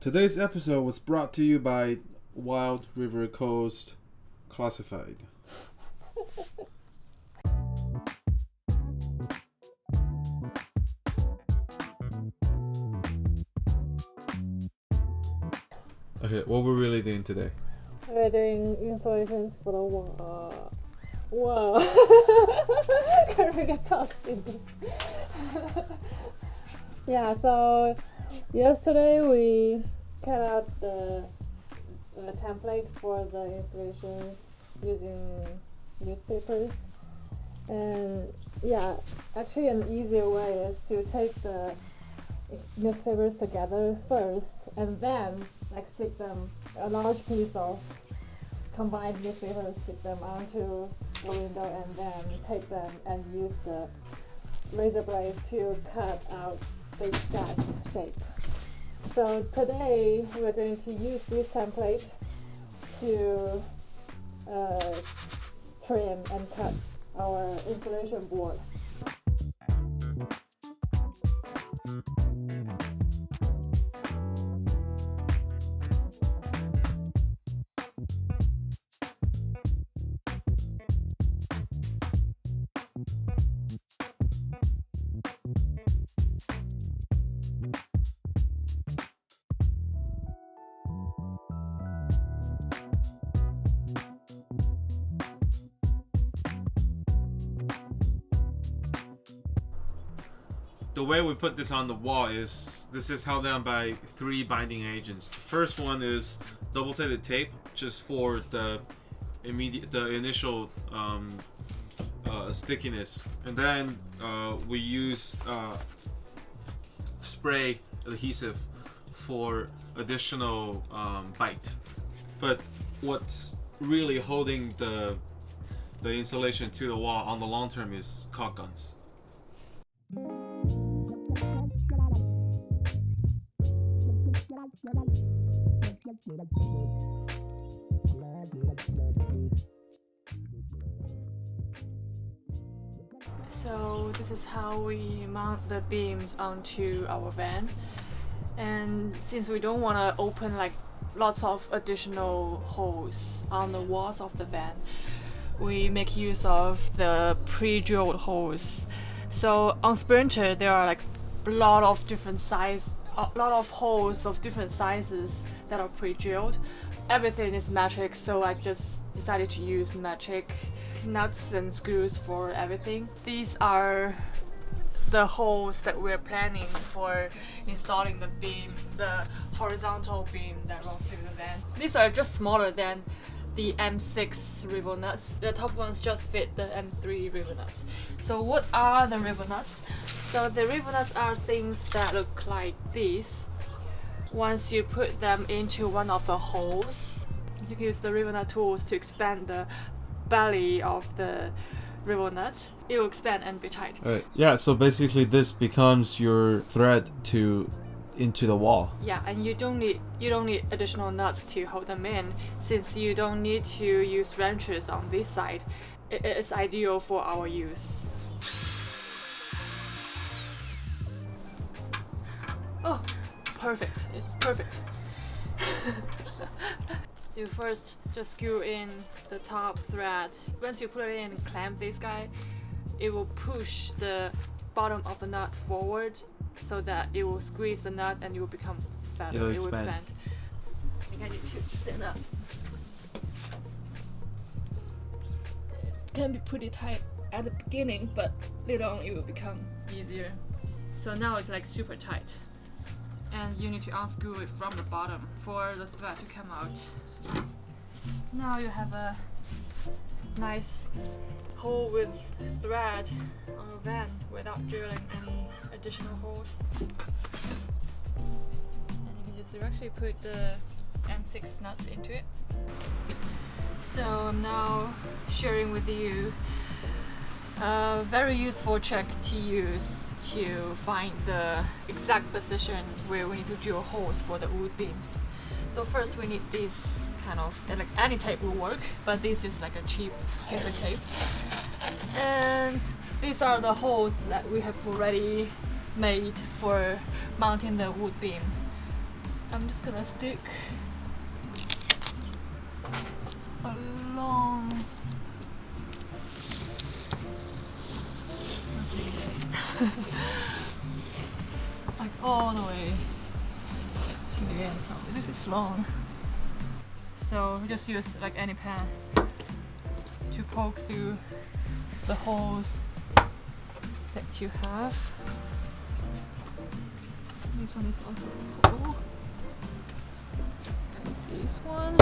Today's episode was brought to you by Wild River Coast Classified. Okay, what we're really doing today? We're doing installations for the wall. Whoa. Can't really talk in this. Yeah, so yesterday we cut out the template for the installations using newspapers. And yeah, actually an easier way is to take the newspapers together first and then stick them, a large piece of combined newspapers, stick them onto the window and then take them and use the razor blade to cut out the exact shape. So today we're going to use this template to trim and cut our installation board. The way we put this on the wall is this is held down by 3 binding agents. The first one is double-sided tape, just for the initial stickiness, and then we use spray adhesive for additional bite. But what's really holding the insulation to the wall on the long term is caulk guns. So this is how we mount the beams onto our van, and since we don't want to open lots of additional holes on the walls of the van, we make use of the pre-drilled holes. So on Sprinter there are a lot of different holes of different sizes that are pre-drilled. Everything is metric, so I just decided to use metric nuts and screws for everything. These are the holes that we're planning for installing the beam, the horizontal beam that runs through the van. These are just smaller than the M6 rivet nuts. The top ones just fit the M3 rivet nuts. So what are the rivet nuts? So the rivet nuts are things that look like this. Once you put them into one of the holes, you can use the rivet nut tools to expand the belly of the rivet nut. It will expand and be tight. Yeah, so basically this becomes your thread into the wall. Yeah, and you don't need additional nuts to hold them in, since you don't need to use wrenches on this side. It's ideal for our use. Oh, perfect. It's perfect. So you first just screw in the top thread. Once you put it in and clamp this guy, it will push the bottom of the nut forward so that it will squeeze the nut and it will become fatter. It will expand. I think I need to stand up. It can be pretty tight at the beginning, but later on it will become easier. So now it's super tight. And you need to unscrew it from the bottom for the thread to come out. Now you have a nice hole with thread on the van without drilling any additional holes. And you can just directly put the M6 nuts into it. So I'm now sharing with you a very useful trick to use to find the exact position where we need to drill holes for the wood beams. So first we need this kind of, any tape will work, but this is a cheap paper tape. And these are the holes that we have already made for mounting the wood beam. I'm just gonna stick along. Like all the way to the end. So this is long. So we just use like any pen to poke through the holes that you have. This one is also a hole. And this one.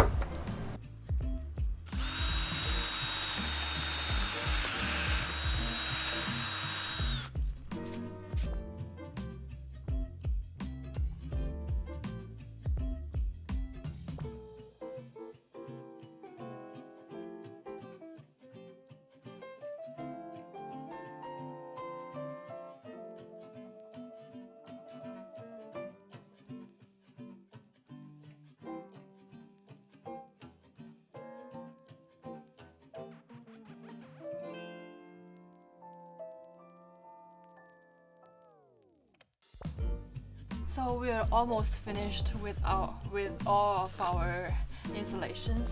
So we are almost finished with all of our installations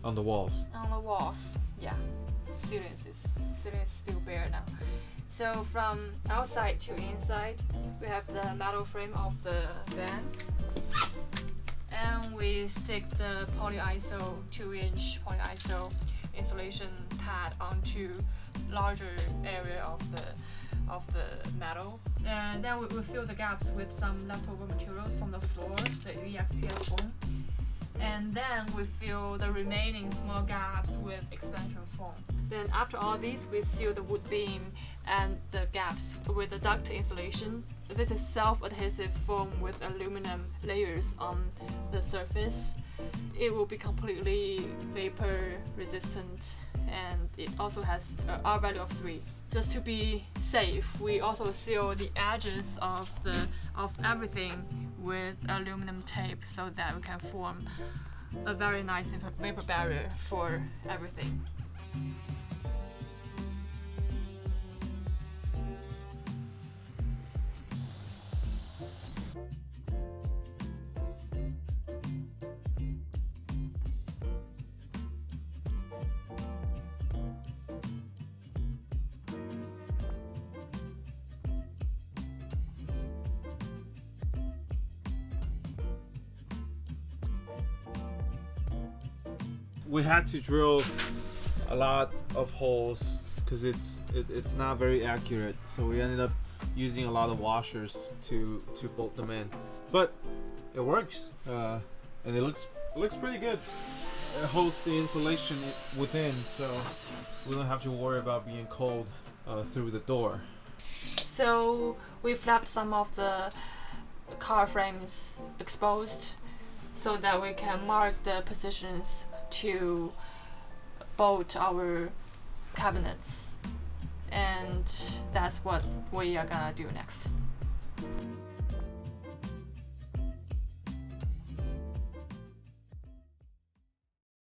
On the walls. on the walls. Yeah, ceiling is still bare now. So from outside to inside, we have the metal frame of the van, and we stick the polyiso 2-inch polyiso installation pad onto larger area of the metal, and then we fill the gaps with some leftover materials from the floor, the EXPS foam, and then we fill the remaining small gaps with expansion foam. Then after all these, we seal the wood beam and the gaps with the duct insulation. So this is self-adhesive foam with aluminum layers on the surface. It will be completely vapor resistant, and it also has a R value of 3. Just to be safe, we also seal the edges of everything with aluminum tape so that we can form a very nice vapor barrier for everything. We had to drill a lot of holes because it's not very accurate, so we ended up using a lot of washers to bolt them in, but it works, and it looks pretty good. It holds the insulation within, so we don't have to worry about being cold through the door. So we've left some of the car frames exposed so that we can mark the positions to bolt our cabinets, and that's what we are gonna do next.